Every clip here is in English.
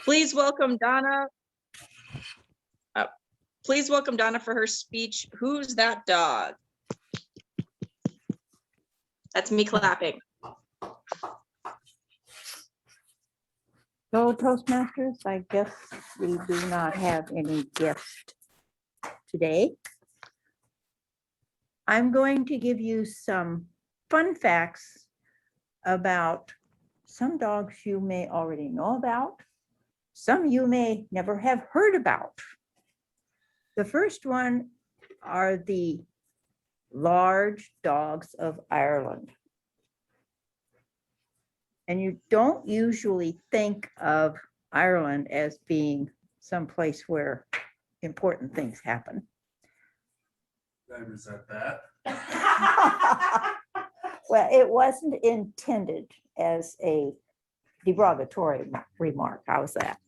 Please welcome Donna. Please welcome Donna for her speech. Who's that dog? That's me clapping. So Toastmasters, I guess we do not have any guests today. I'm going to give you some fun facts about some dogs you may already know about, some you may never have heard about. The first one are the large dogs of Ireland. And you don't usually think of Ireland as being someplace where important things happen. I resent that. Well, it wasn't intended as a derogatory remark. How's that?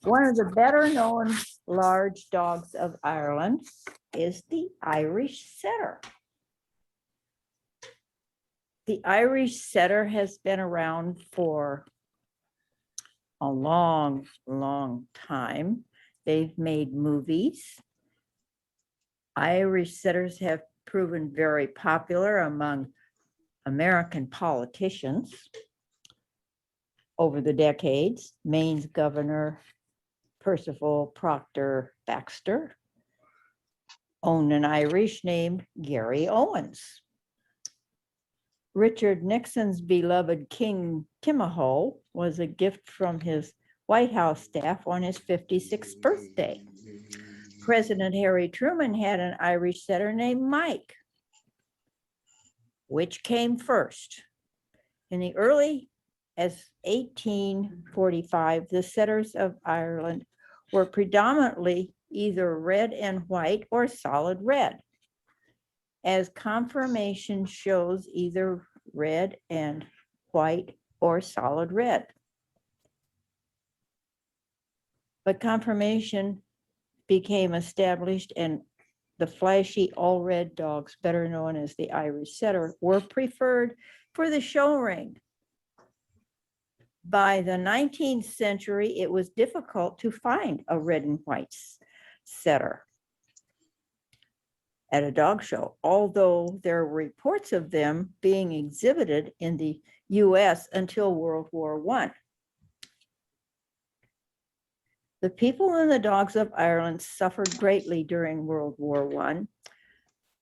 One of the better known large dogs of Ireland is the Irish Setter. The Irish Setter has been around for a long, long time. They've made movies. Irish Setters have proven very popular among American politicians over the decades. Maine's Governor Percival Proctor Baxter owned an Irish named Gary Owens. Richard Nixon's beloved King Timahoe was a gift from his White House staff on his 56th birthday. President Harry Truman had an Irish Setter named Mike. Which came first? In the early as 1845, the Setters of Ireland were predominantly either red and white or solid red. As confirmation shows, either red and white or solid red. But confirmation became established and the flashy all red dogs, better known as the Irish Setter, were preferred for the show ring. By the 19th century, it was difficult to find a red and white setter at a dog show, although there were reports of them being exhibited in the US until World War I. The people and the dogs of Ireland suffered greatly during World War I.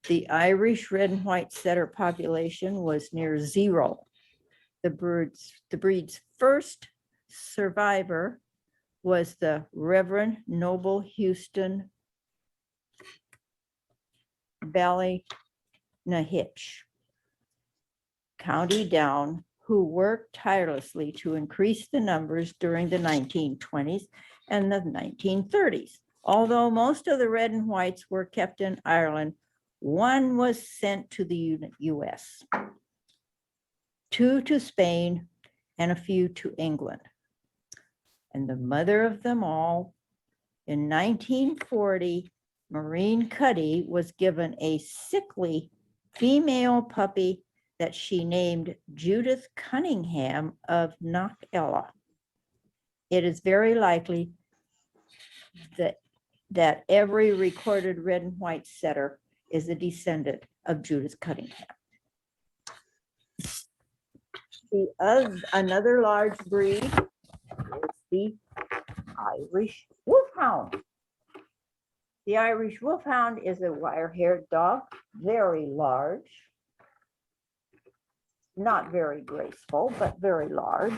The Irish red and white setter population was near zero. The breed's first survivor was the Reverend Noble Houston Ballynahitch, County Down, who worked tirelessly to increase the numbers during the 1920s and the 1930s. Although most of the red and whites were kept in Ireland, one was sent to the US, 2 to Spain, and a few to England. And the mother of them all, in 1940, Maureen Cuddy was given a sickly female puppy that she named Judith Cunningham of Knockella. It is very likely that every recorded red and white setter is a descendant of Judith Cunningham. Another large breed is the Irish Wolfhound. The Irish Wolfhound is a wire-haired dog, very large, not very graceful, but very large.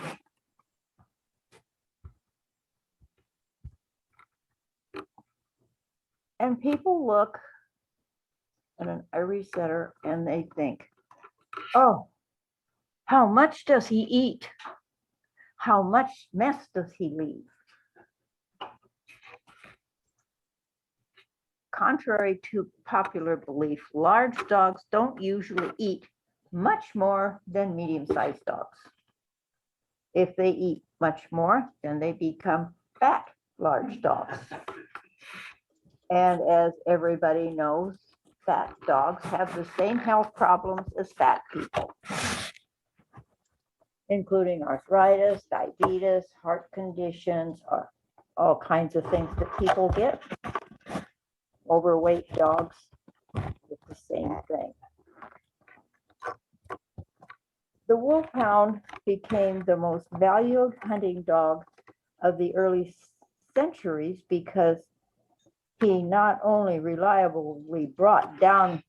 And people look at an Irish setter and they think, oh, how much does he eat? How much mess does he leave? Contrary to popular belief, large dogs don't usually eat much more than medium-sized dogs. If they eat much more, then they become fat large dogs. And as everybody knows, fat dogs have the same health problems as fat people. including arthritis, diabetes, heart conditions, or all kinds of things that people get. Overweight dogs, it's the same thing. The Wolfhound became the most valued hunting dog of the early centuries because he not only reliably brought down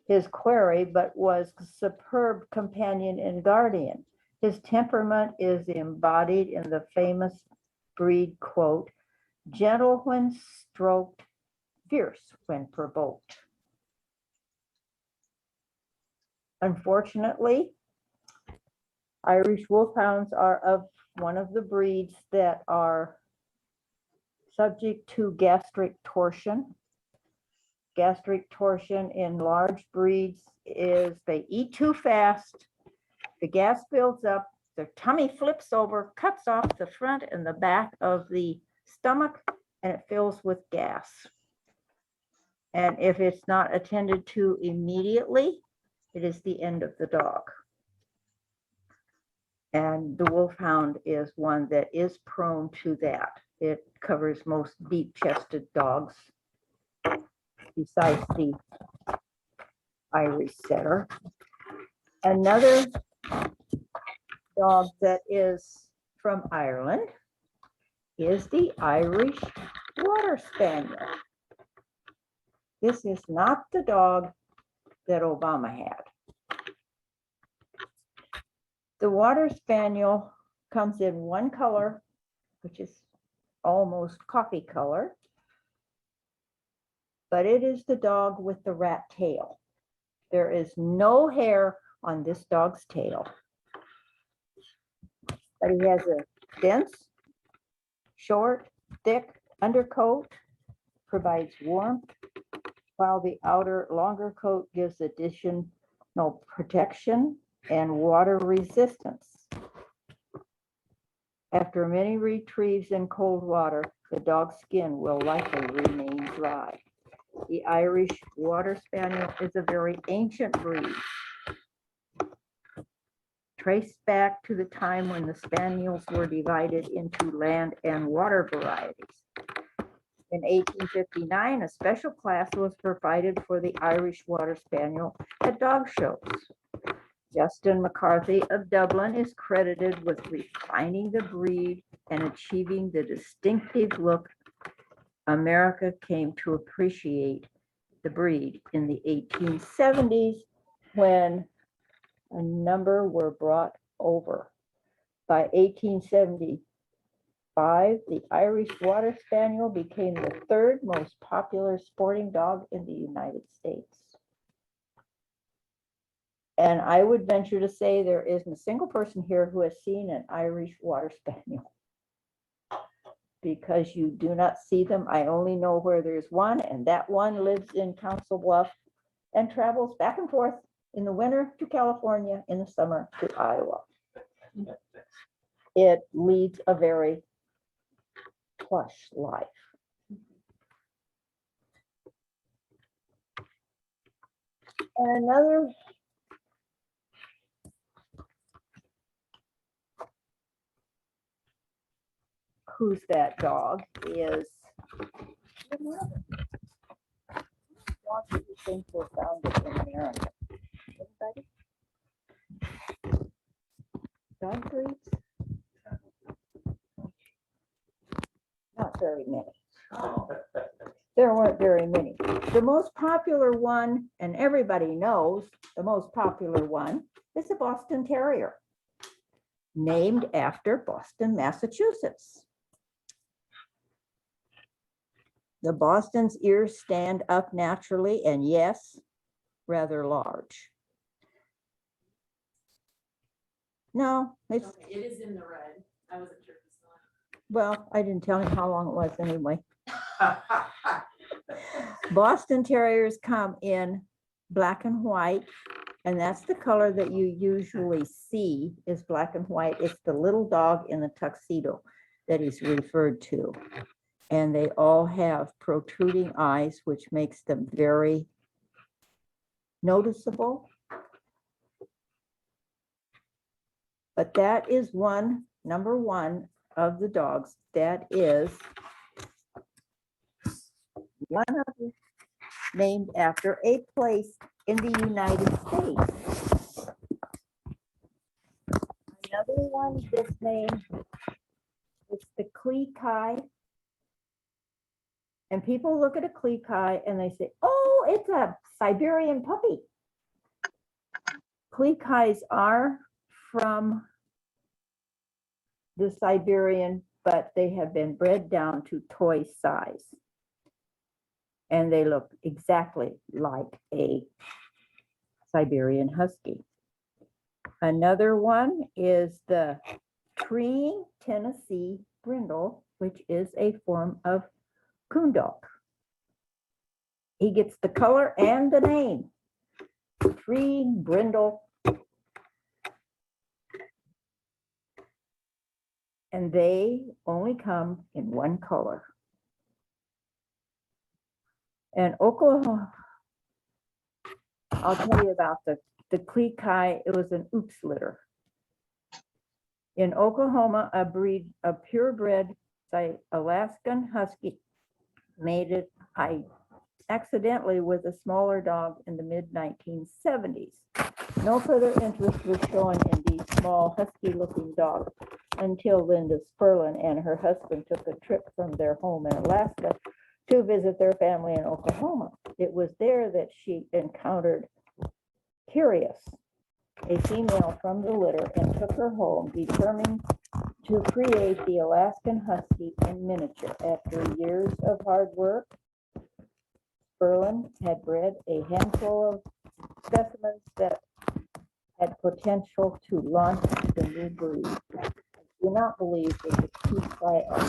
his quarry, but was a superb companion and guardian. His temperament is embodied in the famous breed quote, gentle when stroked, fierce when provoked. Unfortunately, Irish Wolfhounds are of one of the breeds that are subject to gastric torsion. Gastric torsion in large breeds is they eat too fast, the gas builds up, their tummy flips over, cuts off the front and the back of the stomach, and it fills with gas. And if it's not attended to immediately, it is the end of the dog. And the Wolfhound is one that is prone to that. It covers most deep-chested dogs, besides the Irish setter. Another dog that is from Ireland is the Irish Water Spaniel. This is not the dog that Obama had. The Water Spaniel comes in one color, which is almost coffee color, but it is the dog with the rat tail. There is no hair on this dog's tail, but he has a dense, short, thick undercoat, provides warmth, while the outer longer coat gives additional protection and water resistance. After many retrieves in cold water, the dog's skin will likely remain dry. The Irish Water Spaniel is a very ancient breed, traced back to the time when the Spaniels were divided into land and water varieties. In 1859, a special class was provided for the Irish Water Spaniel at dog shows. Justin McCarthy of Dublin is credited with refining the breed and achieving the distinctive look America came to appreciate the breed in the 1870s, when a number were brought over. By 1875, the Irish Water Spaniel became the third most popular sporting dog in the United States. And I would venture to say there isn't a single person here who has seen an Irish Water Spaniel, because you do not see them. I only know where there's one, and that one lives in Council Bluff and travels back and forth in the winter to California, in the summer to Iowa. It leads a very plush life. And another who's that dog is dogs that you think were founded in America. Anybody? Dog breeds? Not very many. There weren't very many. The most popular one, and everybody knows the most popular one, is the Boston Terrier, named after Boston, Massachusetts. The Boston's ears stand up naturally, and yes, rather large. No, it's, Okay, it is in the red. I wasn't sure if you saw it. well, I didn't tell him how long it was anyway. Boston Terriers come in black and white, and that's the color that you usually see is black and white. It's the little dog in the tuxedo that he's referred to. And they all have protruding eyes, which makes them very noticeable. But that is number one of the dogs. That is one of the named after a place in the United States. Another one that's named, it's the Klee Kai. And people look at a Klee Kai and they say, oh, it's a Siberian puppy. Klee Kais are from the Siberian, but they have been bred down to toy size. And they look exactly like a Siberian Husky. Another one is the Treeing Tennessee Brindle, which is a form of coon dog. He gets the color and the name, Treeing Brindle. And they only come in one color. And Oklahoma, I'll tell you about the Klee Kai. It was an oops litter. In Oklahoma, a purebred Alaskan Husky mated accidentally with a smaller dog in the mid-1970s. No further interest was shown in these small husky-looking dogs until Linda Spurlin and her husband took a trip from their home in Alaska to visit their family in Oklahoma. It was there that she encountered Curious, a female from the litter, and took her home, determined to create the Alaskan Husky in miniature. After years of hard work, Spurlin had bred a handful of specimens that had potential to launch the new breed. I do not believe that the Klee Kai are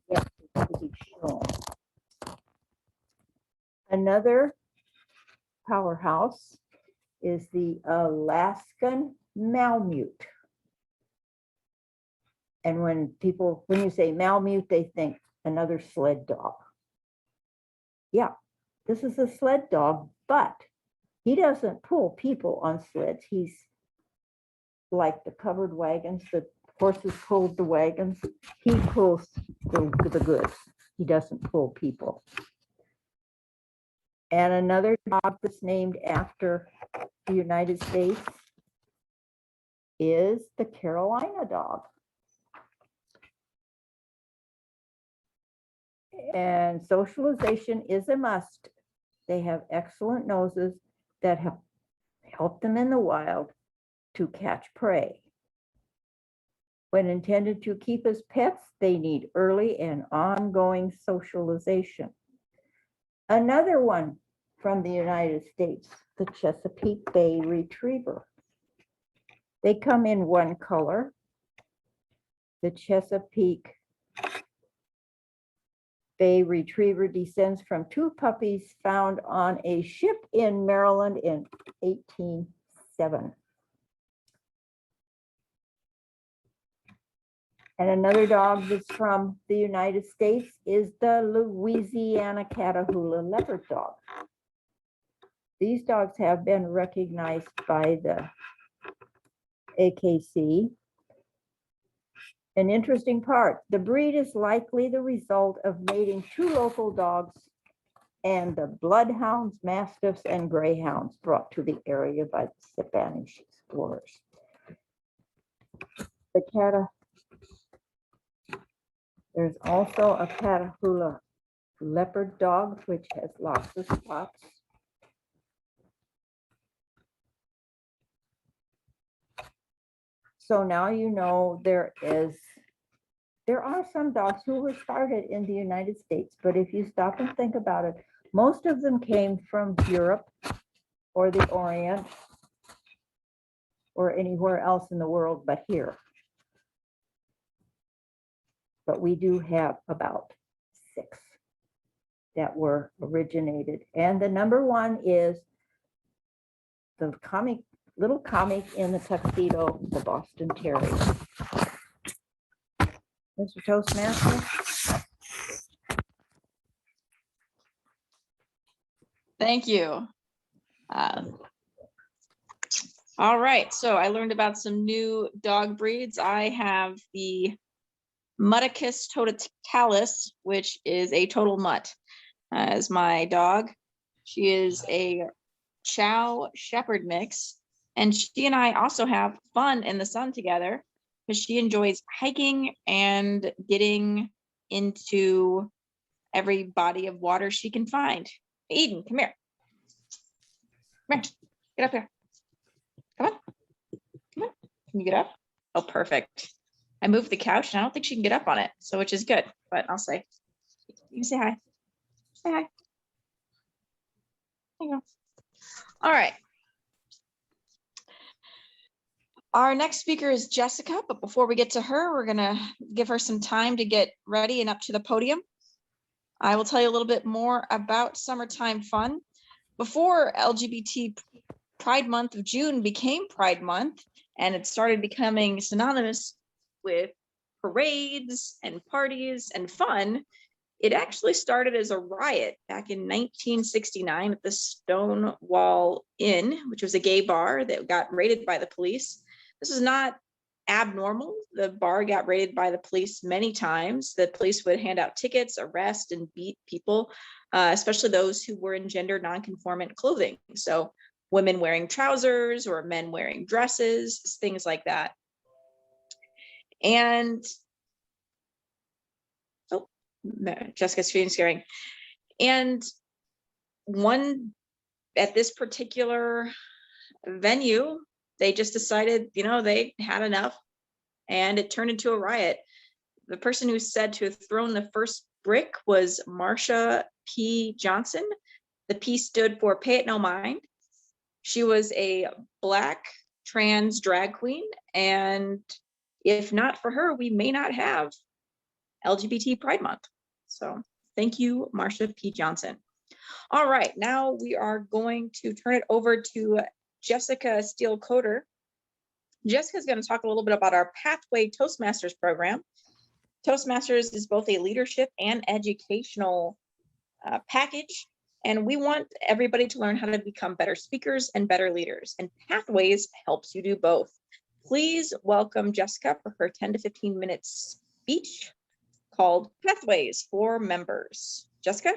yet to be shown. Another powerhouse is the Alaskan Malamute. And when you say Malamute, they think another sled dog. Yeah, this is a sled dog, but he doesn't pull people on sleds. He's like the covered wagons, the horses pulled the wagons. He pulls the goods. He doesn't pull people. And another dog that's named after the United States is the Carolina dog. And socialization is a must. They have excellent noses that have helped them in the wild to catch prey. When intended to keep as pets, they need early and ongoing socialization. Another one from the United States, the Chesapeake Bay Retriever. They come in one color. The Chesapeake Bay Retriever descends from two puppies found on a ship in Maryland in 1807. And another dog that's from the United States is the Louisiana Catahoula Leopard dog. These dogs have been recognized by the AKC. An interesting part, the breed is likely the result of mating two local dogs and the bloodhounds, mastiffs, and greyhounds brought to the area by the Spanish explorers. There's also a Catahoula leopard dog, which has lots of spots. So now you know there are some dogs who were started in the United States, but if you stop and think about it, most of them came from Europe or the Orient or anywhere else in the world but here. But we do have about 6 that were originated. And the number one is the little comic in the tuxedo, the Boston Terrier. Mr. Toastmaster? Thank you. All right, so I learned about some new dog breeds. I have the Muticus totalis, which is a total mutt, as my dog. She is a Chow Shepherd mix, and she and I also have fun in the sun together because she enjoys hiking and getting into every body of water she can find. Eden, come here. Come here. Get up here. Come on. Come on. Can you get up? Oh, perfect. I moved the couch and I don't think she can get up on it, so which is good, but I'll say, you can say hi. Say hi. There you go. All right. Our next speaker is Jessica, but before we get to her, we're gonna give her some time to get ready and up to the podium. I will tell you a little bit more about summertime fun. Before LGBT Pride Month of June became Pride Month, and it started becoming synonymous with parades and parties and fun, it actually started as a riot back in 1969 at the Stonewall Inn, which was a gay bar that got raided by the police. This is not abnormal. The bar got raided by the police many times. The police would hand out tickets, arrest, and beat people, especially those who were in gender nonconformant clothing. So women wearing trousers or men wearing dresses, things like that. And oh, Jessica's screen sharing. And one at this particular venue, they just decided, you know, they had enough and it turned into a riot. The person who said to have thrown the first brick was Marsha P. Johnson. The P stood for Pay It No Mind. She was a Black trans drag queen, and if not for her, we may not have LGBT Pride Month. So thank you, Marsha P. Johnson. All right, now we are going to turn it over to Jessica Steele-Coder. Jessica's going to talk a little bit about our Pathway Toastmasters program. Toastmasters is both a leadership and educational package, and we want everybody to learn how to become better speakers and better leaders, and Pathways helps you do both. Please welcome Jessica for her 10 to 15 minutes speech called Pathways for Members. Jessica?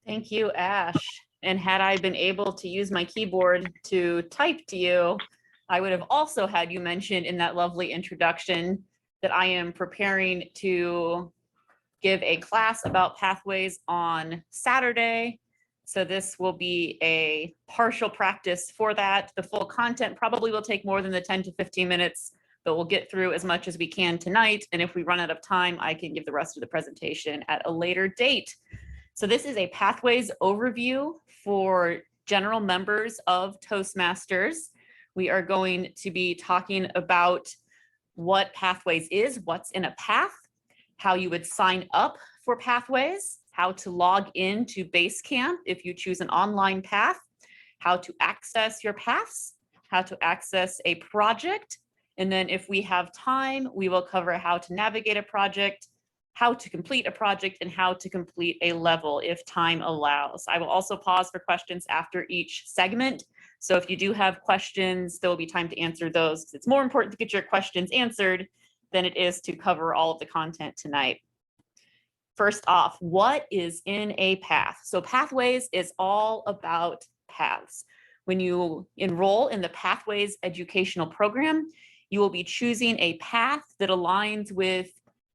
Thank you, Ash. And had I been able to use my keyboard to type to you, I would have also had you mention in that lovely introduction that I am preparing to give a class about pathways on Saturday. So this will be a partial practice for that. The full content probably will take more than the 10 to 15 minutes, but we'll get through as much as we can tonight. And if we run out of time, I can give the rest of the presentation at a later date. So this is a pathways overview for general members of Toastmasters. We are going to be talking about what Pathways is, what's in a path, how you would sign up for Pathways, how to log in to Basecamp if you choose an online path, how to access your paths, how to access a project, and then if we have time, we will cover how to navigate a project, how to complete a project, and how to complete a level if time allows. I will also pause for questions after each segment. So if you do have questions, there will be time to answer those, because it's more important to get your questions answered than it is to cover all of the content tonight. First off, what is in a path? So Pathways is all about paths. When you enroll in the Pathways educational program, you will be choosing a path that aligns with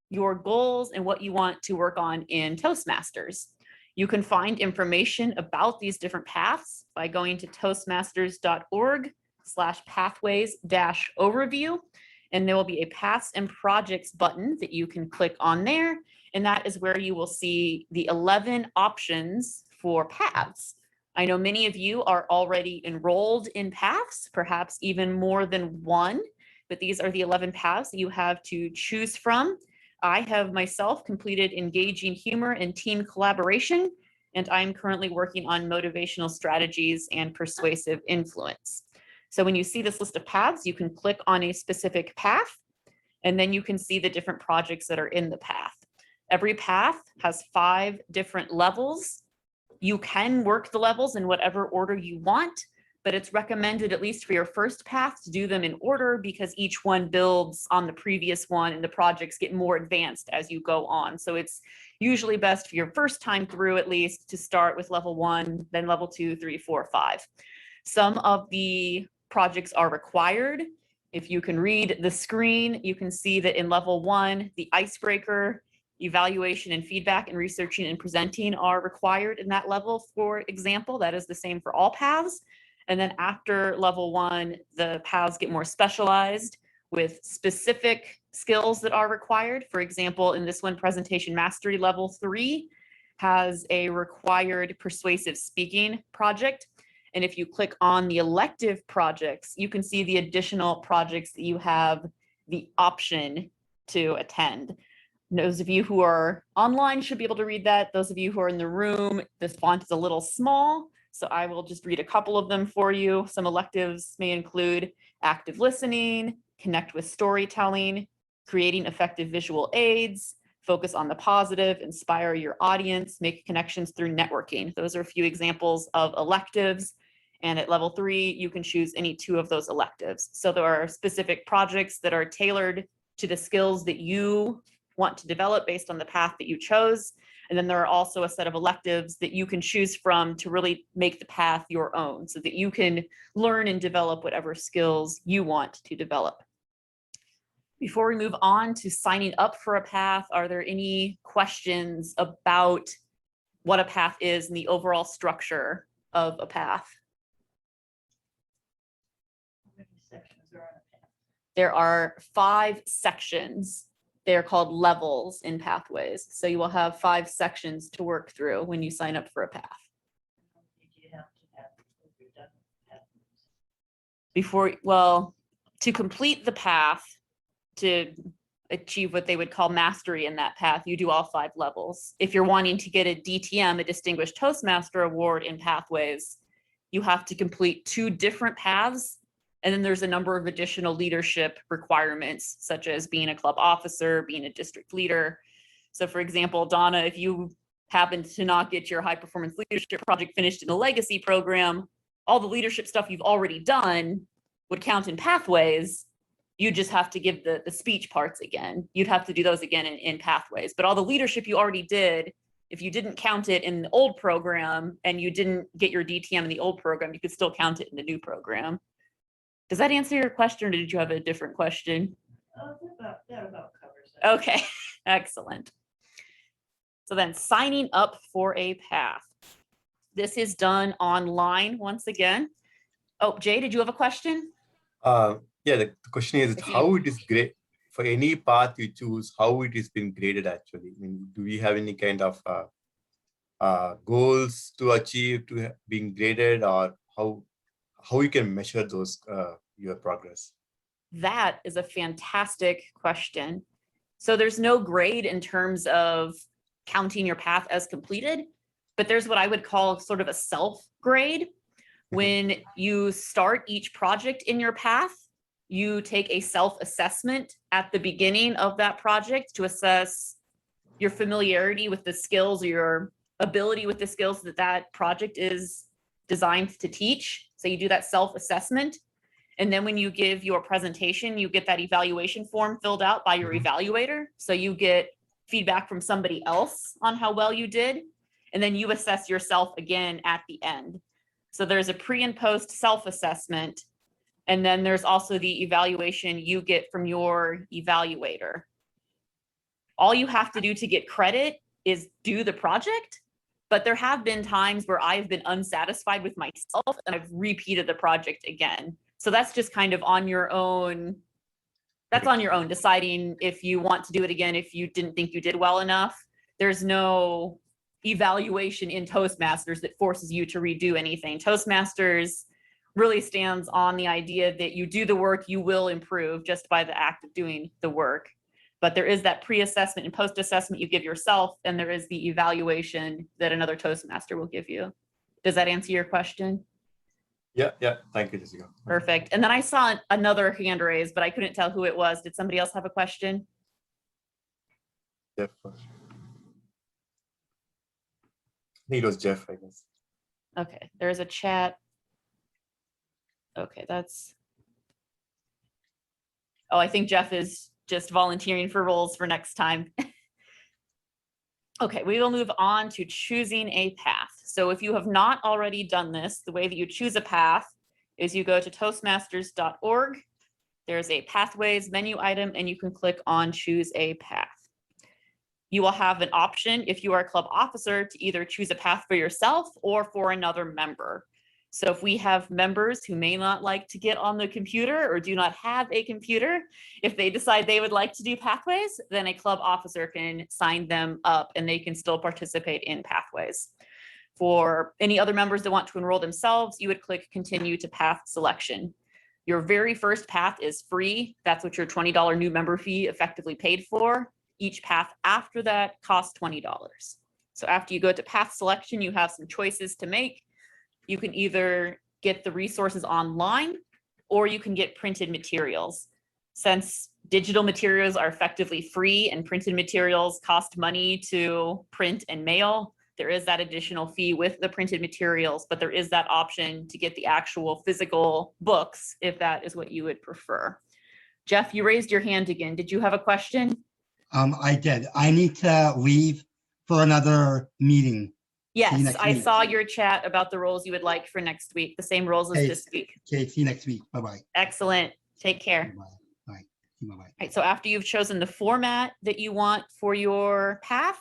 your goals and what you want to work on in Toastmasters. You can find information about these different paths by going to toastmasters.org/pathways-overview, and there will be a paths and projects button that you can click on there, and that is where you will see the 11 options for paths. I know many of you are already enrolled in paths, perhaps even more than one, but these are the 11 paths that you have to choose from. I have myself completed engaging humor and team collaboration, and I'm currently working on motivational strategies and persuasive influence. So when you see this list of paths, you can click on a specific path, and then you can see the different projects that are in the path. Every path has 5 different levels. You can work the levels in whatever order you want, but it's recommended, at least for your first path, to do them in order because each one builds on the previous one and the projects get more advanced as you go on. So it's usually best for your first time through, at least, to start with level 1, then level 2, 3, 4, 5. Some of the projects are required. If you can read the screen, you can see that in level 1, the icebreaker, evaluation and feedback, and researching and presenting are required in that level. For example, that is the same for all paths. And then after level 1, the paths get more specialized with specific skills that are required. For example, in this one, presentation mastery level 3 has a required persuasive speaking project. And if you click on the elective projects, you can see the additional projects that you have the option to attend. Those of you who are online should be able to read that. Those of you who are in the room, this font is a little small, so I will just read a couple of them for you. Some electives may include active listening, connect with storytelling, creating effective visual aids, focus on the positive, inspire your audience, make connections through networking. Those are a few examples of electives. And at level 3, you can choose any 2 of those electives. So there are specific projects that are tailored to the skills that you want to develop based on the path that you chose. And then there are also a set of electives that you can choose from to really make the path your own so that you can learn and develop whatever skills you want to develop. Before we move on to signing up for a path, are there any questions about what a path is and the overall structure of a path? There are 5 sections. They're called levels in pathways. So you will have 5 sections to work through when you sign up for a path. Well, to complete the path, to achieve what they would call mastery in that path, you do all 5 levels. If you're wanting to get a DTM, a Distinguished Toastmaster Award in pathways, you have to complete 2 different paths. And then there's a number of additional leadership requirements, such as being a club officer, being a district leader. So for example, Donna, if you happen to not get your high performance leadership project finished in a legacy program, all the leadership stuff you've already done would count in pathways. You just have to give the speech parts again. You'd have to do those again in pathways. But all the leadership you already did, if you didn't count it in the old program and you didn't get your DTM in the old program, you could still count it in the new program. Does that answer your question, or did you have a different question? That about covers it. Okay, excellent. So then signing up for a path. This is done online once again. Oh, Jay, did you have a question? Yeah, the question is If you- how it is great for any path you choose, how it is been graded actually. I mean, do we have any kind of goals to achieve to being graded, or how you can measure those your progress? That is a fantastic question. So there's no grade in terms of counting your path as completed, but there's what I would call sort of a self grade. When you start each project in your path, you take a self-assessment at the beginning of that project to assess your familiarity with the skills or your ability with the skills that that project is designed to teach. So you do that self-assessment. And then when you give your presentation, you get that evaluation form filled out by your evaluator. So you get feedback from somebody else on how well you did. And then you assess yourself again at the end. So there's a pre and post self-assessment. And then there's also the evaluation you get from your evaluator. All you have to do to get credit is do the project. But there have been times where I've been unsatisfied with myself and I've repeated the project again. So that's just kind of on your own. That's on your own, deciding if you want to do it again, if you didn't think you did well enough. There's no evaluation in Toastmasters that forces you to redo anything. Toastmasters really stands on the idea that you do the work, you will improve just by the act of doing the work. But there is that pre-assessment and post-assessment you give yourself, and there is the evaluation that another Toastmaster will give you. Does that answer your question? Yeah. Thank you, Jessica. Perfect. And then I saw another hand raised, but I couldn't tell who it was. Did somebody else have a question? Jeff. I think it was Jeff, I guess. Okay, there's a chat. Okay, that's. Oh, I think Jeff is just volunteering for roles for next time. Okay, we will move on to choosing a path. So if you have not already done this, the way that you choose a path is you go to toastmasters.org. There's a pathways menu item and you can click on choose a path. You will have an option if you are a club officer to either choose a path for yourself or for another member. So if we have members who may not like to get on the computer or do not have a computer, if they decide they would like to do pathways, then a club officer can sign them up and they can still participate in pathways. For any other members that want to enroll themselves, you would click continue to path selection. Your very first path is free. That's what your $20 new member fee effectively paid for. Each path after that costs $20. So after you go to path selection, you have some choices to make. You can either get the resources online or you can get printed materials. Since digital materials are effectively free and printed materials cost money to print and mail, there is that additional fee with the printed materials, but there is that option to get the actual physical books if that is what you would prefer. Jeff, you raised your hand again. Did you have a question? I did. I need to leave for another meeting. See you Yes, next I week. saw your chat about the roles you would like for next week, the same roles as Hey. this week. Okay, see you next week. Bye-bye. Excellent. Take care. Bye. Bye. Bye-bye. Right, so after you've chosen the format that you want for your path,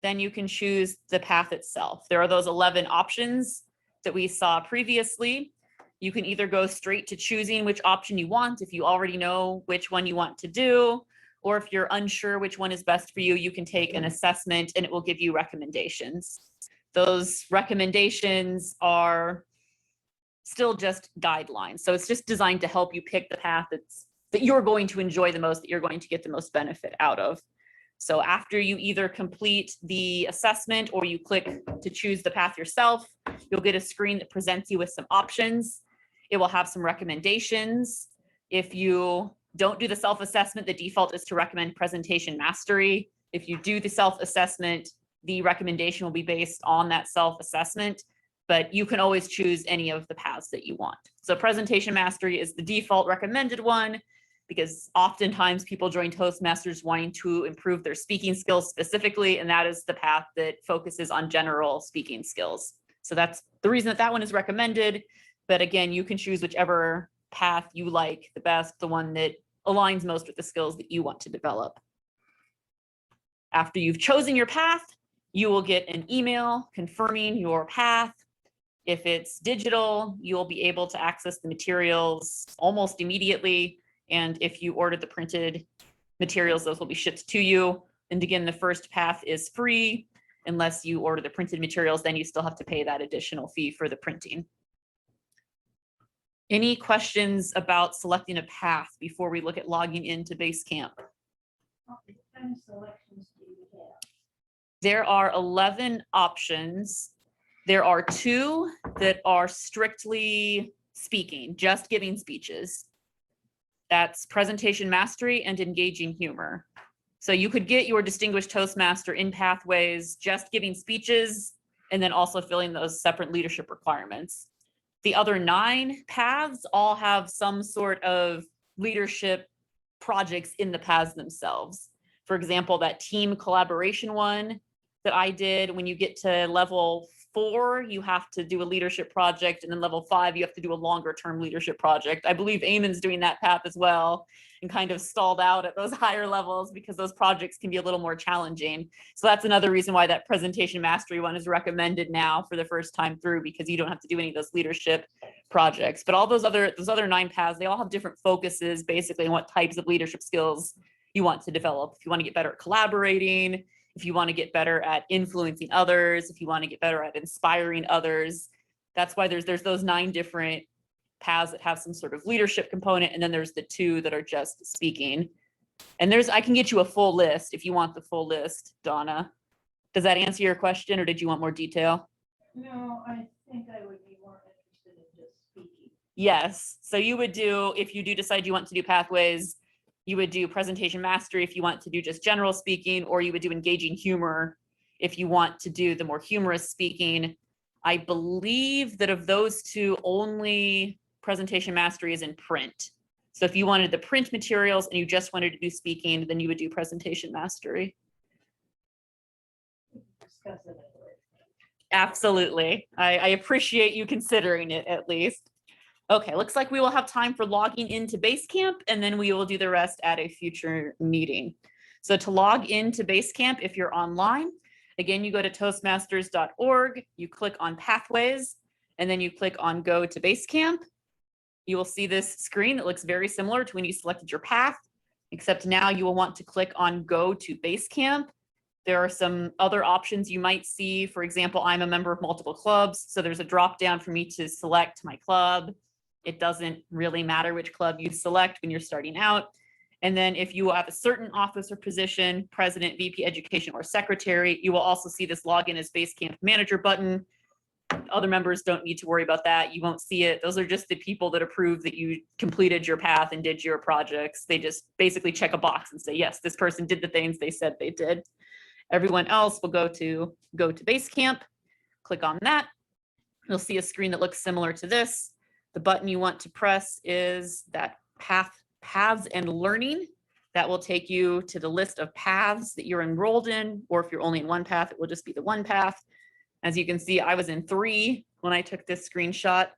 then you can choose the path itself. There are those 11 options that we saw previously. You can either go straight to choosing which option you want if you already know which one you want to do, or if you're unsure which one is best for you, you can take an assessment and it will give you recommendations. Those recommendations are still just guidelines. So it's just designed to help you pick the path that you're going to enjoy the most, that you're going to get the most benefit out of. So after you either complete the assessment or you click to choose the path yourself, you'll get a screen that presents you with some options. It will have some recommendations. If you don't do the self-assessment, the default is to recommend presentation mastery. If you do the self-assessment, the recommendation will be based on that self-assessment, but you can always choose any of the paths that you want. So presentation mastery is the default recommended one because oftentimes people join Toastmasters wanting to improve their speaking skills specifically, and that is the path that focuses on general speaking skills. So that's the reason that that one is recommended. But again, you can choose whichever path you like the best, the one that aligns most with the skills that you want to develop. After you've chosen your path, you will get an email confirming your path. If it's digital, you'll be able to access the materials almost immediately. And if you order the printed materials, those will be shipped to you. And again, the first path is free. Unless you order the printed materials, then you still have to pay that additional fee for the printing. Any questions about selecting a path before we look at logging into Basecamp? There are 11 options. There are 2 that are strictly speaking, just giving speeches. That's presentation mastery and engaging humor. So you could get your distinguished Toastmaster in pathways, just giving speeches, and then also filling those separate leadership requirements. The other 9 paths all have some sort of leadership projects in the paths themselves. For example, that team collaboration one that I did, when you get to level 4, you have to do a leadership project, and then level 5, you have to do a longer term leadership project. I believe Eamon's doing that path as well and kind of stalled out at those higher levels because those projects can be a little more challenging. So that's another reason why that presentation mastery one is recommended now for the first time through, because you don't have to do any of those leadership projects. But all those other 9 paths, they all have different focuses basically on what types of leadership skills you want to develop. If you want to get better at collaborating, if you want to get better at influencing others, if you want to get better at inspiring others, that's why there's those 9 different paths that have some sort of leadership component. And then there's the 2 that are just speaking. And I can get you a full list if you want the full list, Donna. Does that answer your question or did you want more detail? No, I think I would be more interested in just speaking. Yes. So you would do, if you do decide you want to do pathways, you would do presentation mastery if you want to do just general speaking, or you would do engaging humor if you want to do the more humorous speaking. I believe that of those 2, only presentation mastery is in print. So if you wanted the print materials and you just wanted to do speaking, then you would do presentation mastery. Absolutely. I appreciate you considering it at least. Okay, looks like we will have time for logging into Basecamp, and then we will do the rest at a future meeting. So to log into Basecamp, if you're online, again, you go to toastmasters.org, you click on Pathways, and then you click on Go to Basecamp. You will see this screen that looks very similar to when you selected your path, except now you will want to click on Go to Basecamp. There are some other options you might see. For example, I'm a member of multiple clubs, so there's a drop down for me to select my club. It doesn't really matter which club you select when you're starting out. And then if you have a certain office or position, president, VP education, or secretary, you will also see this login as Basecamp manager button. Other members don't need to worry about that. You won't see it. Those are just the people that approve that you completed your path and did your projects. They just basically check a box and say, yes, this person did the things they said they did. Everyone else will go to Basecamp, click on that. You'll see a screen that looks similar to this. The button you want to press is that paths and learning. That will take you to the list of paths that you're enrolled in, or if you're only in one path, it will just be the one path. As you can see, I was in 3 when I took this screenshot.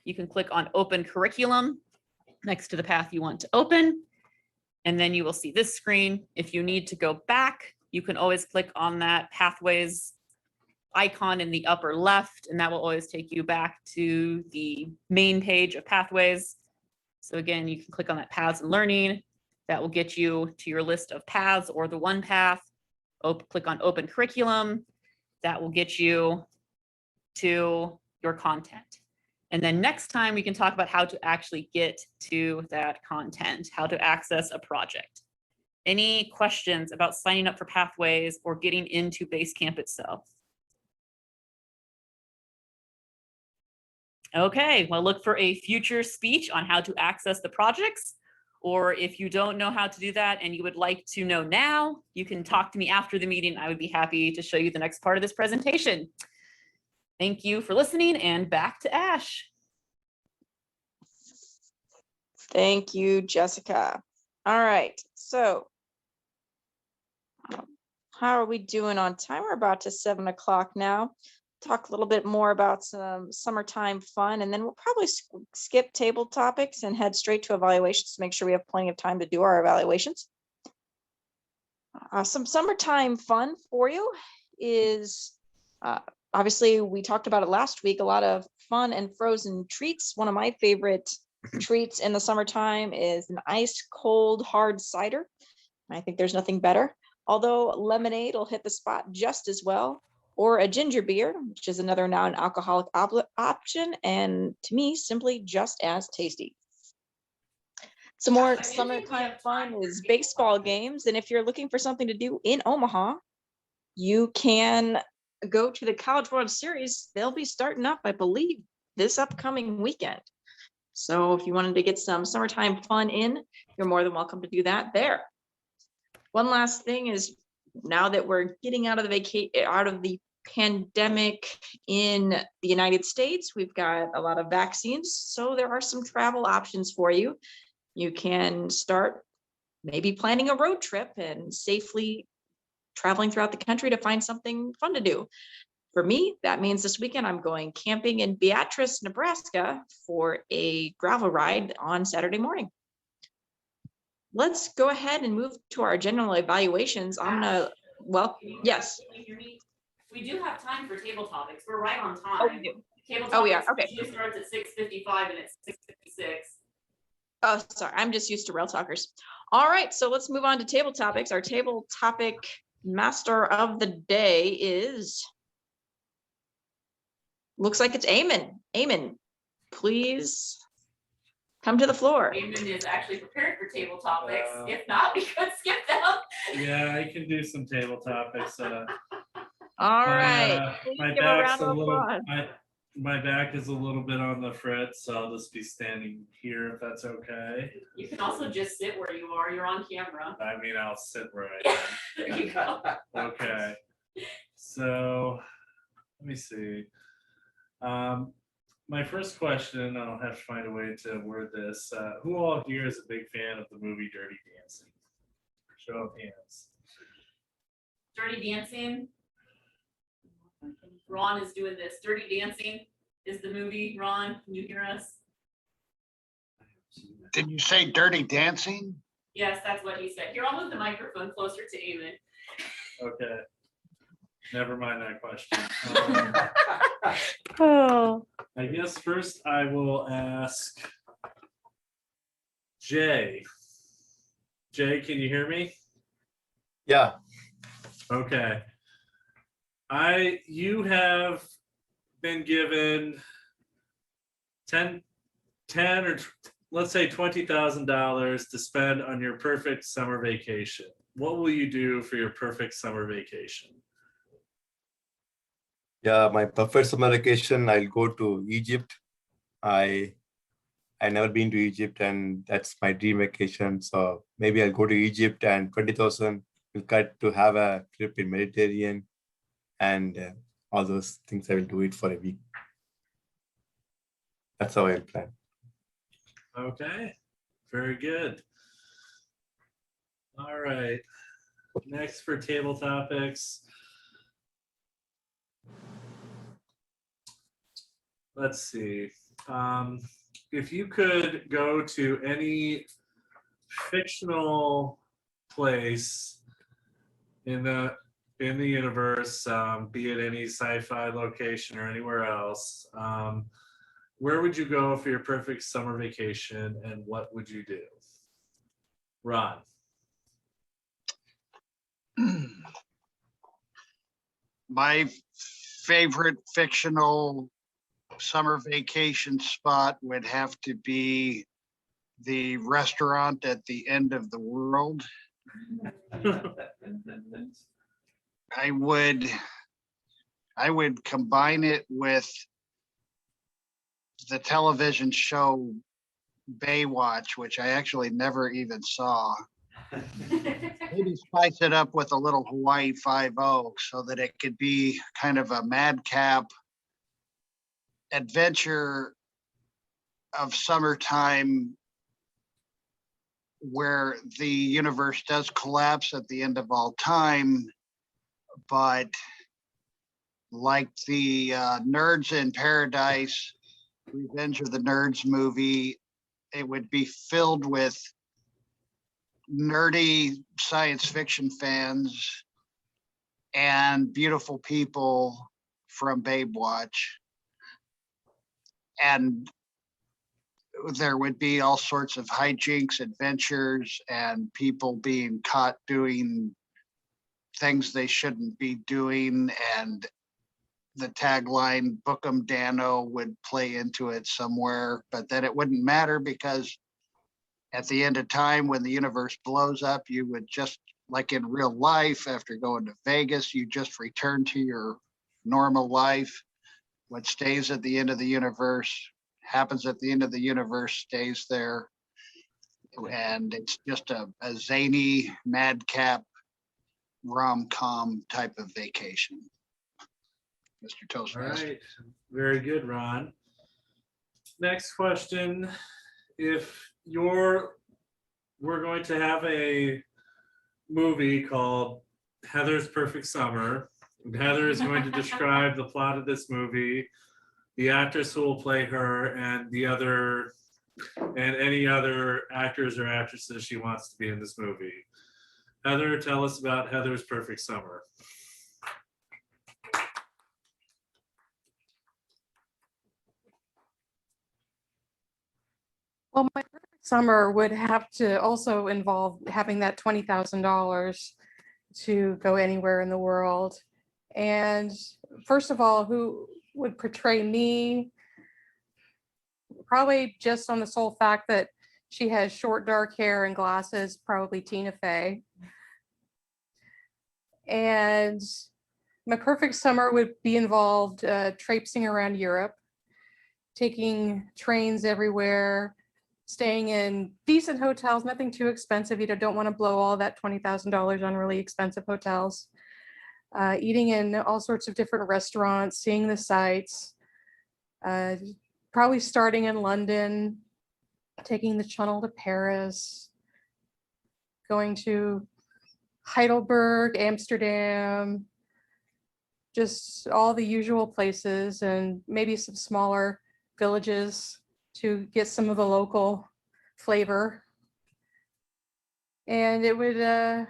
You can click on Open Curriculum next to the path you want to open, and then you will see this screen. If you need to go back, you can always click on that Pathways icon in the upper left, and that will always take you back to the main page of Pathways. So again, you can click on that Paths and Learning. That will get you to your list of paths or the one path. Click on Open Curriculum. That will get you to your content. And then next time we can talk about how to actually get to that content, how to access a project. Any questions about signing up for Pathways or getting into Basecamp itself? Okay, well, look for a future speech on how to access the projects. Or if you don't know how to do that and you would like to know now, you can talk to me after the meeting. I would be happy to show you the next part of this presentation. Thank you for listening, and back to Ash. Thank you, Jessica. All right, so how are we doing on time? We're about to 7 o'clock now. Talk a little bit more about some summertime fun, and then we'll probably skip table topics and head straight to evaluations to make sure we have plenty of time to do our evaluations. Some summertime fun for you is obviously we talked about it last week, a lot of fun and frozen treats. One of my favorite treats in the summertime is an ice cold hard cider. I think there's nothing better, although lemonade will hit the spot just as well, or a ginger beer, which is another non-alcoholic option, and to me, simply just as tasty. Some more summertime fun is baseball games, and if you're looking for something to do in Omaha, you can go to the College World Series. They'll be starting up, I believe, this upcoming weekend. So if you wanted to get some summertime fun in, you're more than welcome to do that there. One last thing is, now that we're getting out of the pandemic in the United States, we've got a lot of vaccines, so there are some travel options for you. You can start maybe planning a road trip and safely traveling throughout the country to find something fun to do. For me, that means this weekend I'm going camping in Beatrice, Nebraska for a gravel ride on Saturday morning. Let's go ahead and move to our general evaluations. I'm gonna, well, yes. We do have time for table topics. We're right on time. Oh, we do. Table Oh, we are. topics Okay. usually starts at 6:55 and it's 6:56. Oh, sorry. I'm just used to Rail Talkers. All right. So let's move on to table topics. Our table topic master of the day is, looks like it's Eamon. Eamon, please come to the floor. Eamon is actually prepared for table topics. Wow. If not, we could skip them. Yeah, I can do some table topics. All right. Please My give a round back's of a little, applause. my back is a little bit on the fritz, so I'll just be standing here if that's okay. You can also just sit where you are. You're on camera. I mean, I'll sit where I am. There you go. Okay, so let me see. my first question, I'll have to find a way to word this. Who all here is a big fan of the movie Dirty Dancing? Show of hands. Dirty Dancing. Ron is doing this. Dirty Dancing is the movie. Ron, can you hear us? Did you say Dirty Dancing? Yes, that's what he said. Here, I'll move the microphone closer to Eamon. Okay. Never mind that question. Oh, I guess first I will ask Jay. Jay, can you hear me? Yeah. Okay. You have been given 10 or let's say $20,000 to spend on your perfect summer vacation. What will you do for your perfect summer vacation? Yeah, my perfect summer vacation, I'll go to Egypt. I never been to Egypt and that's my dream vacation. So maybe I'll go to Egypt and 20,000 will cut to have a trip in Mediterranean and all those things. I will do it for a week. That's how I'll plan. Okay, very good. All right, next for table topics. Let's see. If you could go to any fictional place in the universe, be it any sci-fi location or anywhere else, where would you go for your perfect summer vacation and what would you do? Ron. My favorite fictional summer vacation spot would have to be the restaurant at the end of the world. I would combine it with the television show Baywatch, which I actually never even saw. Maybe spice it up with a little Hawaii 5-0 so that it could be kind of a madcap adventure of summertime where the universe does collapse at the end of all time, but like the Nerds in Paradise, Revenge of the Nerds movie, it would be filled with nerdy science fiction fans and beautiful people from Baywatch. And there would be all sorts of hijinks, adventures, and people being caught doing things they shouldn't be doing. And the tagline, "Book 'em Dano," would play into it somewhere, but then it wouldn't matter because at the end of time, when the universe blows up, you would just, like in real life, after going to Vegas, you just return to your normal life. What stays at the end of the universe happens at the end of the universe, stays there. And it's just a zany, madcap, rom-com type of vacation. Mr. All Toastmaster. right, very good, Ron. Next question. If we're going to have a movie called Heather's Perfect Summer. And Heather is going to describe the plot of this movie, the actress who will play her, and any other actors or actresses she wants to be in this movie. Heather, tell us about Heather's Perfect Summer. Well, my perfect summer would have to also involve having that $20,000 to go anywhere in the world. And first of all, who would portray me? Probably just on the sole fact that she has short, dark hair and glasses, probably Tina Fey. And my perfect summer would be involved traipsing around Europe, taking trains everywhere, staying in decent hotels, nothing too expensive. You don't want to blow all that $20,000 on really expensive hotels. Eating in all sorts of different restaurants, seeing the sights, probably starting in London, taking the Channel to Paris, going to Heidelberg, Amsterdam, just all the usual places, and maybe some smaller villages to get some of the local flavor. And it would,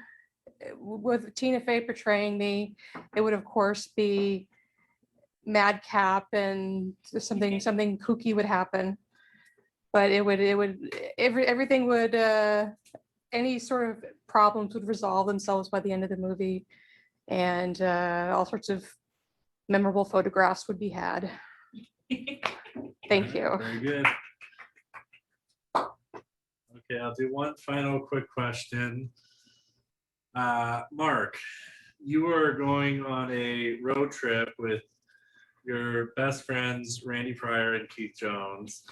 with Tina Fey portraying me, it would of course be madcap and something kooky would happen. But everything would, any sort of problems would resolve themselves by the end of the movie, and all sorts of memorable photographs would be had. Thank you. Very good. Okay, I'll do one final quick question. Mark, you are going on a road trip with your best friends, Randy Pryor and Keith Jones.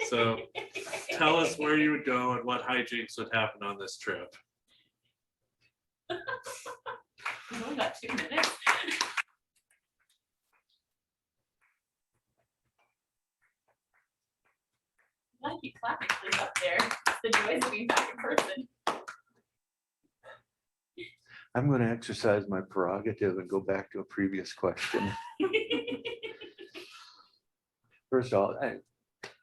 So tell us where you would go and what hijinks would happen on this trip. We only got 2 minutes. I keep clapping things up there. It's the joys of being back in person. I'm going to exercise my prerogative and go back to a previous question. First of all,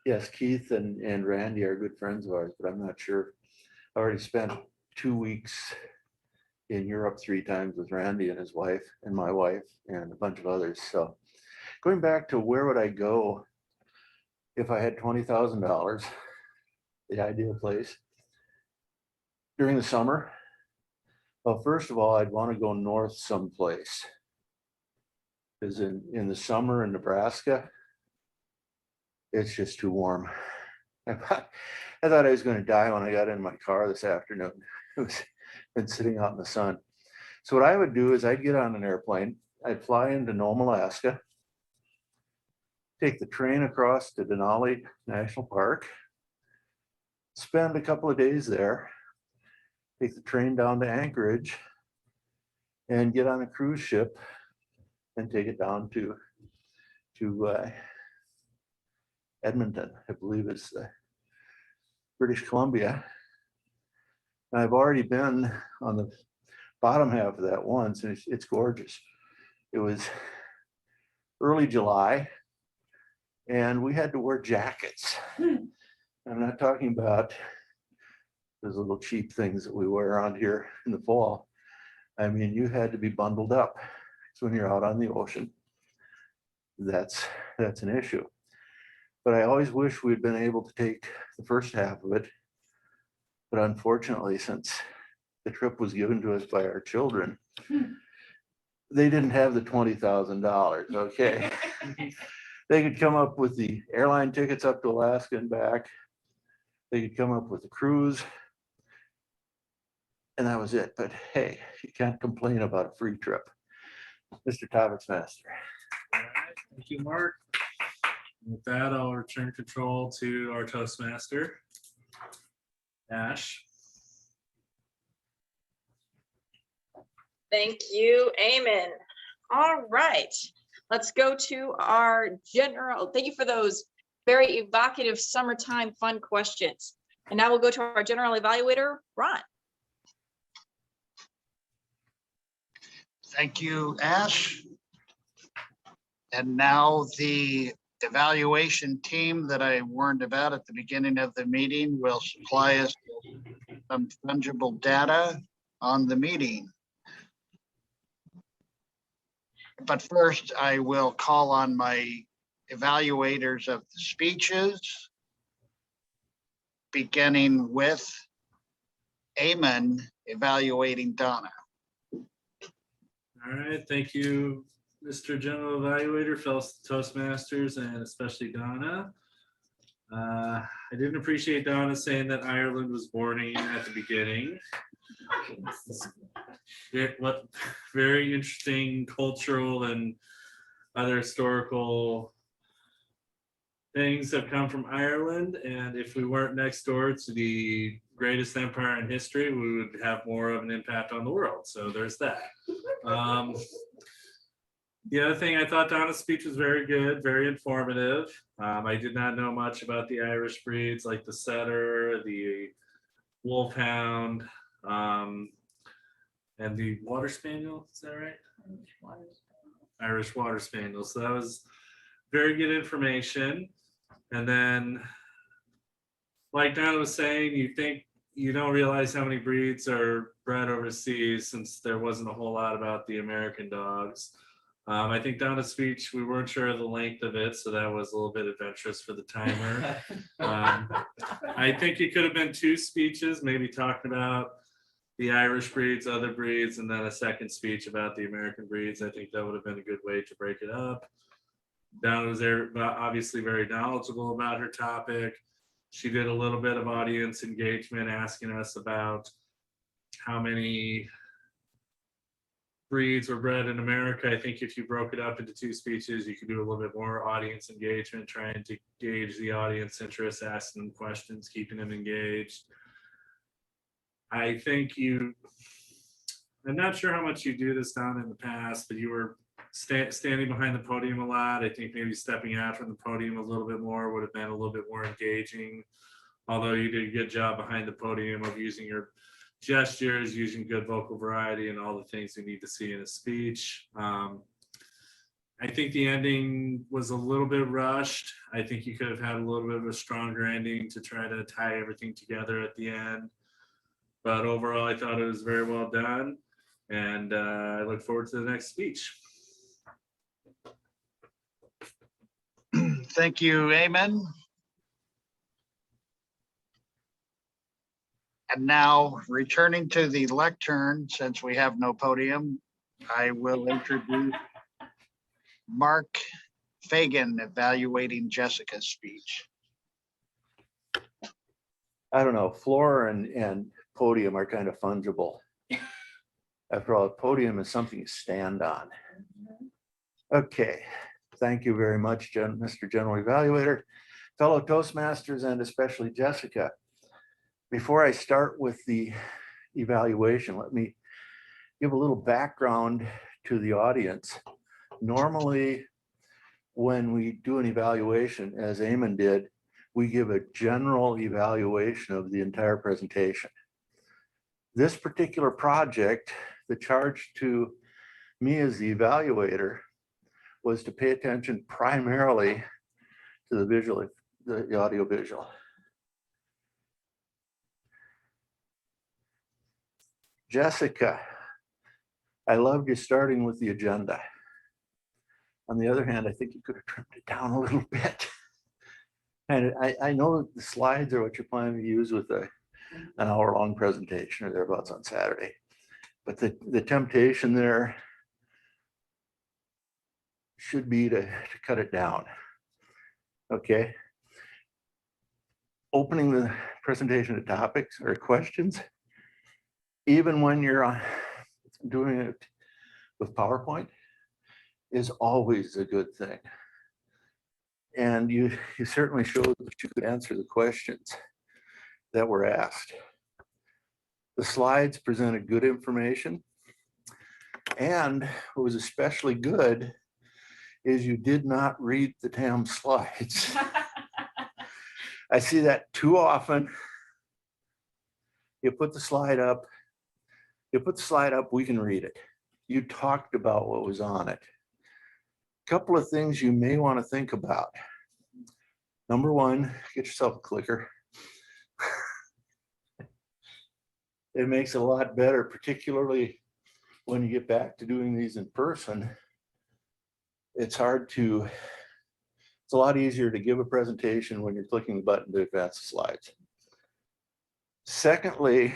yes, Keith and Randy are good friends of ours, but I'm not sure. I already spent 2 weeks in Europe 3 times with Randy and his wife and my wife and a bunch of others. So going back to where would I go if I had $20,000, the ideal place during the summer? Well, first of all, I'd want to go north someplace. Because in the summer in Nebraska, it's just too warm. I thought I was going to die when I got in my car this afternoon. It was been sitting out in the sun. So what I would do is I'd get on an airplane. I'd fly into Nome, Alaska, take the train across to Denali National Park, spend a couple of days there, take the train down to Anchorage, and get on a cruise ship and take it down to Edmonton, I believe it's British Columbia. And I've already been on the bottom half of that once, and it's gorgeous. It was early July, and we had to wear jackets. I'm not talking about those little cheap things that we wear around here in the fall. I mean, you had to be bundled up. So when you're out on the ocean, that's an issue. But I always wish we'd been able to take the first half of it. But unfortunately, since the trip was given to us by our children, they didn't have the $20,000, okay? They could come up with the airline tickets up to Alaska and back. They could come up with the cruise. And that was it. But hey, you can't complain about a free trip. Mr. Toastmaster. All right, thank you, Mark. With that, I'll return control to our Toastmaster, Ash. Thank you, Eamon. All right, let's go to our general. Thank you for those very evocative summertime fun questions. And now we'll go to our general evaluator, Ron. Thank you, Ash. And now the evaluation team that I warned about at the beginning of the meeting will supply us some fungible data on the meeting. But first, I will call on my evaluators of the speeches, beginning with Eamon evaluating Dona. All right, thank you, Mr. General Evaluator, fellow Toastmasters, and especially Donna. I didn't appreciate Donna saying that Ireland was boring at the beginning. What very interesting cultural and other historical things have come from Ireland, and if we weren't next door to the greatest empire in history, we would have more of an impact on the world. So there's that. The other thing, I thought Dona's speech was very good, very informative. I did not know much about the Irish breeds like the Setter, the Wolfhound, and the Water Spaniel. Is that right? Irish Water Spaniel. So that was very good information. And then, like Donna was saying, you don't realize how many breeds are bred overseas, since there wasn't a whole lot about the American dogs. I think Donna's speech, we weren't sure of the length of it, so that was a little bit adventurous for the timer. I think it could have been 2 speeches, maybe talking about the Irish breeds, other breeds, and then a second speech about the American breeds. I think that would have been a good way to break it up. Donna was there, obviously very knowledgeable about her topic. She did a little bit of audience engagement, asking us about how many breeds were bred in America. I think if you broke it up into 2 speeches, you could do a little bit more audience engagement, trying to gauge the audience interest, asking them questions, keeping them engaged. I think I'm not sure how much you do this down in the past, but you were standing behind the podium a lot. I think maybe stepping out from the podium a little bit more would have been a little bit more engaging. Although you did a good job behind the podium of using your gestures, using good vocal variety, and all the things you need to see in a speech. I think the ending was a little bit rushed. I think you could have had a little bit of a stronger ending to try to tie everything together at the end. But overall, I thought it was very well done. And I look forward to the next speech. Thank you, Eamon. And now, returning to the lectern, since we have no podium, I will introduce Mark Fagan evaluating Jessica's speech. I don't know, floor and podium are kind of fungible. After all, a podium is something you stand on. Okay, thank you very much, Mr. General Evaluator, fellow Toastmasters, and especially Jessica. Before I start with the evaluation, let me give a little background to the audience. Normally, when we do an evaluation, as Eamon did, we give a general evaluation of the entire presentation. This particular project, the charge to me as the evaluator was to pay attention primarily to the visual, the audio visual. Jessica, I loved you starting with the agenda. On the other hand, I think you could have trimmed it down a little bit. And I know the slides are what you're planning to use with an hour-long presentation or thereabouts on Saturday. But the temptation there should be to cut it down. Okay. Opening the presentation to topics or questions, even when you're doing it with PowerPoint, is always a good thing. And you certainly showed that you could answer the questions that were asked. The slides presented good information. And what was especially good is you did not read the damn slides. I see that too often. You put the slide up, we can read it. You talked about what was on it. A couple of things you may want to think about. Number one, get yourself a clicker. It makes it a lot better, particularly when you get back to doing these in person. It's a lot easier to give a presentation when you're clicking the button to advance the slides. Secondly,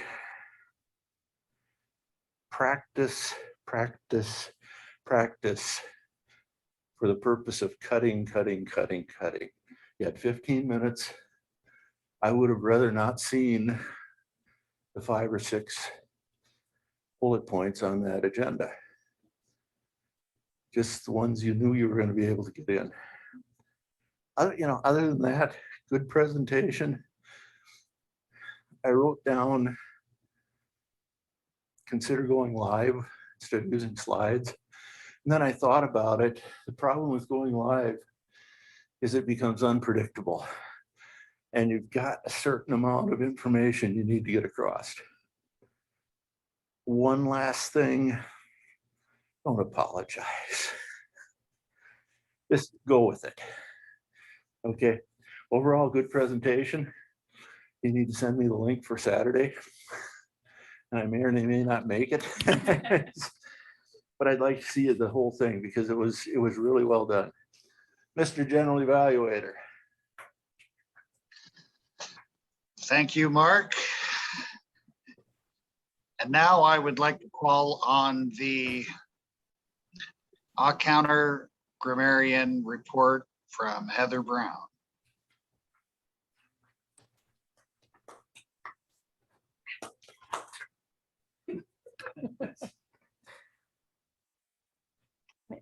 practice for the purpose of cutting. You had 15 minutes. I would have rather not seen the 5 or 6 bullet points on that agenda. Just the ones you knew you were going to be able to get in. Other than that, good presentation. I wrote down, consider going live instead of using slides. And then I thought about it. The problem with going live is it becomes unpredictable. And you've got a certain amount of information you need to get across. One last thing, don't apologize. Just go with it. Okay, overall good presentation. You need to send me the link for Saturday. And I may or may not make it. But I'd like to see the whole thing because it was really well done. Mr. General Evaluator. Thank you, Mark. And now I would like to call on the counter grammarian report from Heather Brown.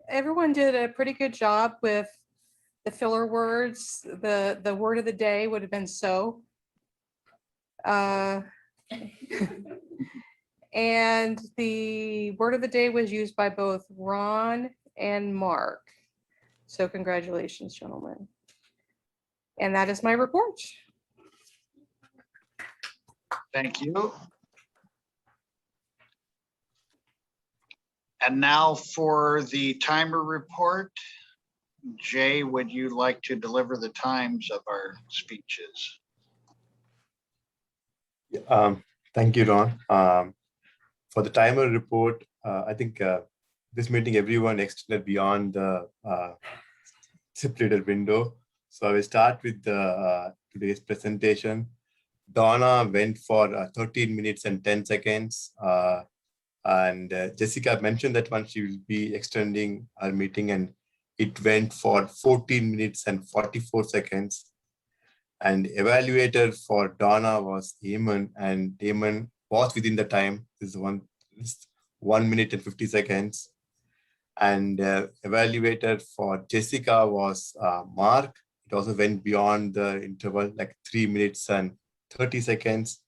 Everyone did a pretty good job with the filler words. The word of the day would have been so. And the word of the day was used by both Ron and Mark. So congratulations, gentlemen. And that is my report. Thank you. And now for the timer report. Jay, would you like to deliver the times of our speeches? Thank you, Ron. For the timer report, I think this meeting, everyone extended beyond the stipulated window. So I will start with today's presentation. Donna went for 13 minutes and 10 seconds. And Jessica mentioned that one she will be extending our meeting, and it went for 14 minutes and 44 seconds. And evaluator for Donna was Eamon, and Eamon was within the time. This is 1 minute and 50 seconds. And evaluator for Jessica was Mark. It also went beyond the interval, like 3 minutes and 30 seconds.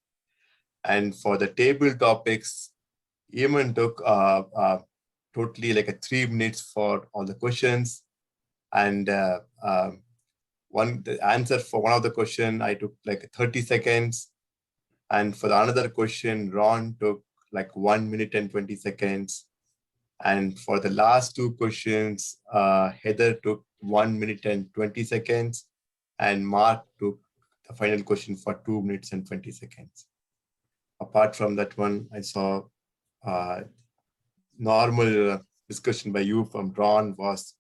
And for the table topics, Eamon took totally like 3 minutes for all the questions. And the answer for one of the question, I took like 30 seconds. And for the another question, Ron took like 1 minute and 20 seconds. And for the last two questions, Heather took 1 minute and 20 seconds. And Mark took the final question for 2 minutes and 20 seconds. Apart from that one, I saw normal discussion by you from Ron was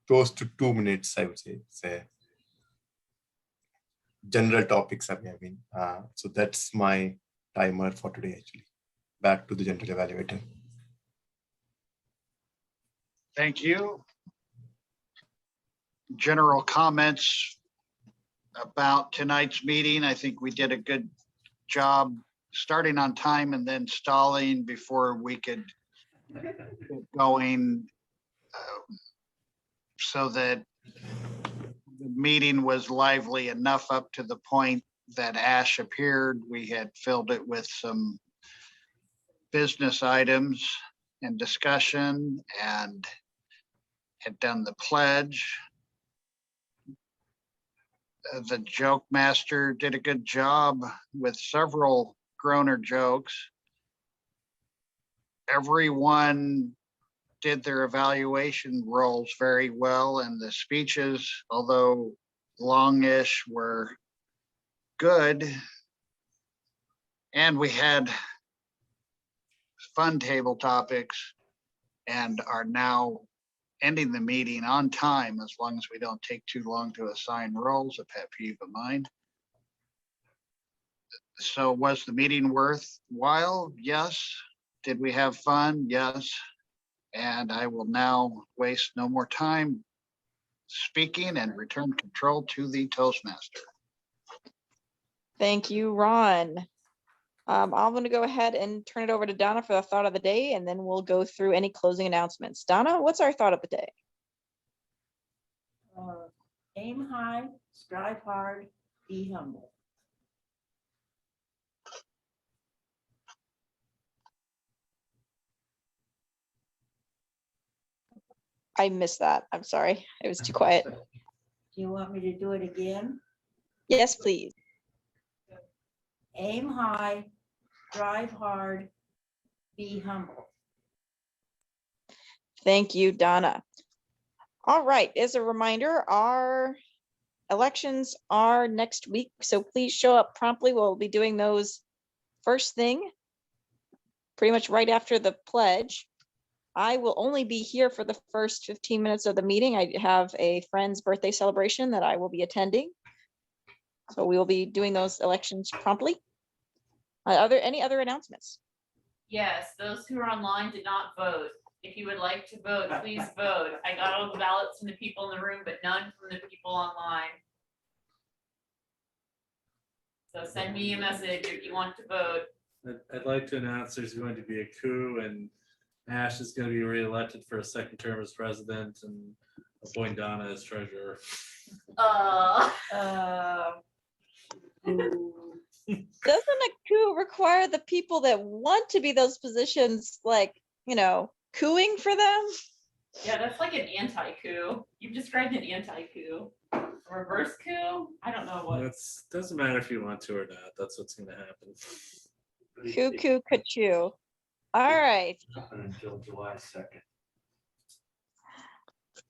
close to 2 minutes, I would say. General topics, I mean. So that's my timer for today, actually. Back to the general evaluator. Thank you. General comments about tonight's meeting. I think we did a good job starting on time and then stalling before we could get going, so that the meeting was lively enough up to the point that Ash appeared. We had filled it with some business items and discussion and had done the pledge. The joke master did a good job with several groaner jokes. Everyone did their evaluation roles very well, and the speeches, although longish, were good. And we had fun table topics and are now ending the meeting on time, as long as we don't take too long to assign roles, a pet peeve of mine. So was the meeting worthwhile? Yes. Did we have fun? Yes. And I will now waste no more time speaking and return control to the Toastmaster. Thank you, Ron. I'm going to go ahead and turn it over to Donna for the thought of the day, and then we'll go through any closing announcements. Donna, what's our thought of the day? Aim high, strive hard, be humble. I missed that. I'm sorry. It was too quiet. Do you want me to do it again? Yes, please. Aim high, drive hard, be humble. Thank you, Donna. All right, as a reminder, our elections are next week, so please show up promptly. We'll be doing those first thing, pretty much right after the pledge. I will only be here for the first 15 minutes of the meeting. I have a friend's birthday celebration that I will be attending. So we will be doing those elections promptly. Any other announcements? Yes, those who are online did not vote. If you would like to vote, please vote. I got all the ballots from the people in the room, but none from the people online. So send me a message if you want to vote. I'd like to announce there's going to be a coup and Ash is going to be reelected for a second term as president and appoint Donna as treasurer. Doesn't a coup require the people that want to be those positions, like, you know, cooing for them? Yeah, that's like an anti-coup. You've described an anti-coup. A reverse coup? I don't know what. It's doesn't matter if you want to or not. That's what's going to happen. Cuckoo, cuckoo. All right. Until July 2nd.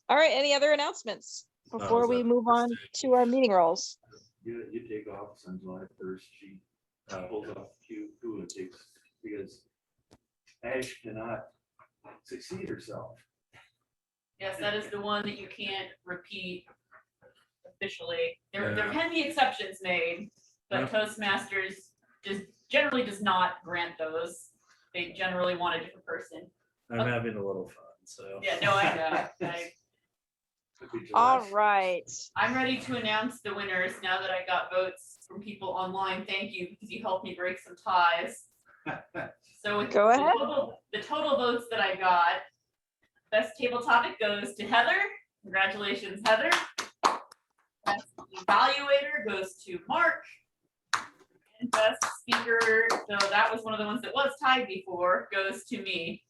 All right. Any other announcements before is we that move on to our meeting roles? You take office on July 1st. She pulls off who it takes because Ash cannot succeed herself. Yes, that is the one that you can't repeat officially. There Yeah. can be exceptions made, but Toastmasters generally does not grant those. They generally want a different person. I'm having a little fun, so. Yeah, no, I know. All right. I'm ready to announce the winners now that I got votes from people online. Thank you, because you helped me break some ties. So with Go ahead. the total votes that I got, best table topic goes to Heather. Congratulations, Heather. Best evaluator goes to Mark. And best speaker, so that was one of the ones that was tied before, goes to me.